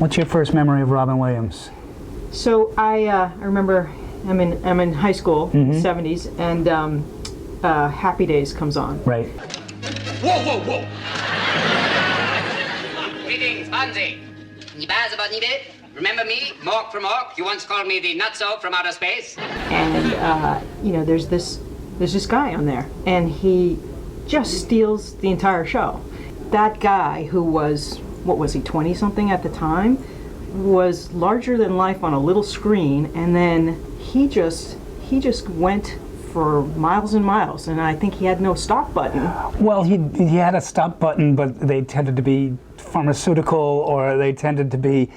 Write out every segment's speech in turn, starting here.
What's your first memory of Robin Williams? So I remember I'm in high school, 70s, and Happy Days comes on. Right. Whoa, whoa, whoa! Greetings, Bonzi. Remember me, Mork from Ork? You once called me the Nutso from outer space. And there's this guy on there, and he just steals the entire show. That guy, who was, what was he, 20-something at the time, was larger than life on a little screen, and then he just went for miles and miles, and I think he had no stop button. Well, he had a stop button, but they tended to be pharmaceutical, or they tended to be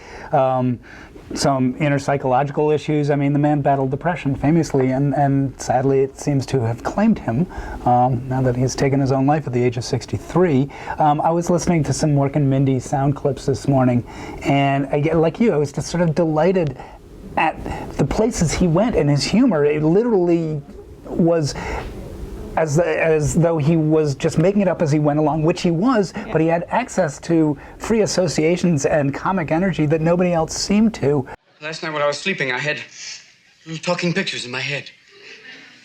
some inner psychological issues. I mean, the man battled depression famously, and sadly it seems to have claimed him now that he's taken his own life at the age of 63. I was listening to some Mork and Mindy sound clips this morning, and like you, I was just sort of delighted at the places he went and his humor. It literally was as though he was just making it up as he went along, which he was, but he had access to free associations and comic energy that nobody else seemed to. Last night when I was sleeping, I had talking pictures in my head.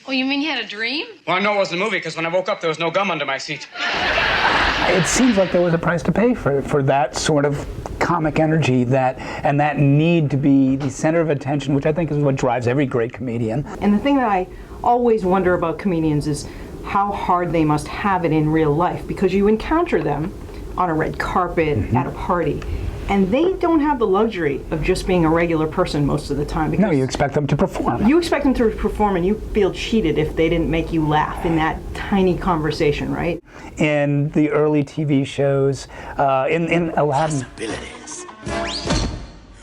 Oh, you mean you had a dream? Well, I know it wasn't a movie, because when I woke up, there was no gum under my seat. It seems like there was a price to pay for that sort of comic energy, and that need to be the center of attention, which I think is what drives every great comedian. And the thing that I always wonder about comedians is how hard they must have it in real life, because you encounter them on a red carpet, at a party, and they don't have the luxury of just being a regular person most of the time. No, you expect them to perform. You expect them to perform, and you feel cheated if they didn't make you laugh in that tiny conversation, right? In the early TV shows, in Aladdin.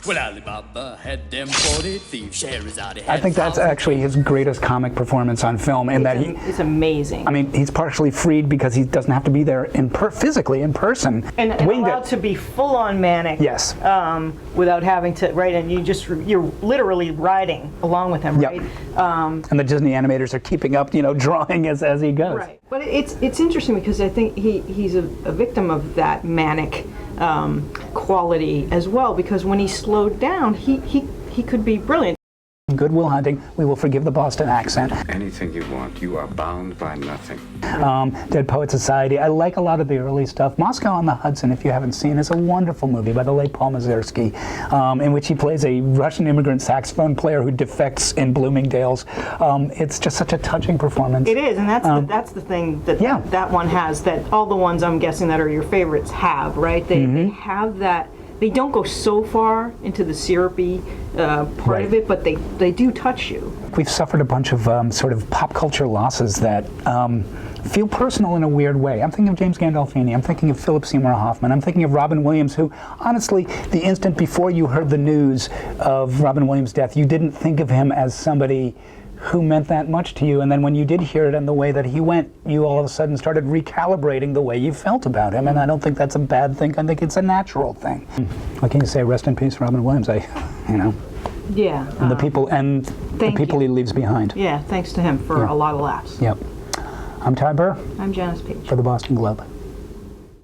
Well, Alibaba had them 40 thieves, Scheherazade had I think that's actually his greatest comic performance on film, in that it's amazing. I mean, he's partially freed because he doesn't have to be there physically in person. And allowed to be full-on manic. Yes. Without having to, right? And you're literally riding along with him, right? And the Disney animators are keeping up, drawing as he goes. Right. But it's interesting because I think he's a victim of that manic quality as well, because when he slowed down, he could be brilliant. Good Will Hunting, we will forgive the Boston accent. Anything you want, you are bound by nothing. Dead Poet Society. I like a lot of the early stuff. Moscow on the Hudson, if you haven't seen, is a wonderful movie by the late Paul Mazursky, in which he plays a Russian immigrant saxophone player who defects in Bloomingdale's. It's just such a touching performance. It is, and that's the thing that one has, that all the ones I'm guessing that are your favorites have, right? They have that. They don't go so far into the syrupy part of it, but they do touch you. We've suffered a bunch of sort of pop culture losses that feel personal in a weird way. I'm thinking of James Gandolfini. I'm thinking of Philip Seymour Hoffman. I'm thinking of Robin Williams, who, honestly, the instant before you heard the news of Robin Williams' death, you didn't think of him as somebody who meant that much to you, and then when you did hear it and the way that he went, you all of a sudden started recalibrating the way you felt about him, and I don't think that's a bad thing. I think it's a natural thing. What can you say? Rest in peace, Robin Williams. Yeah. And the people he leaves behind. Yeah, thanks to him for a lot of laughs. Yep. I'm Ty Burr. I'm Janice Page. For the Boston Globe.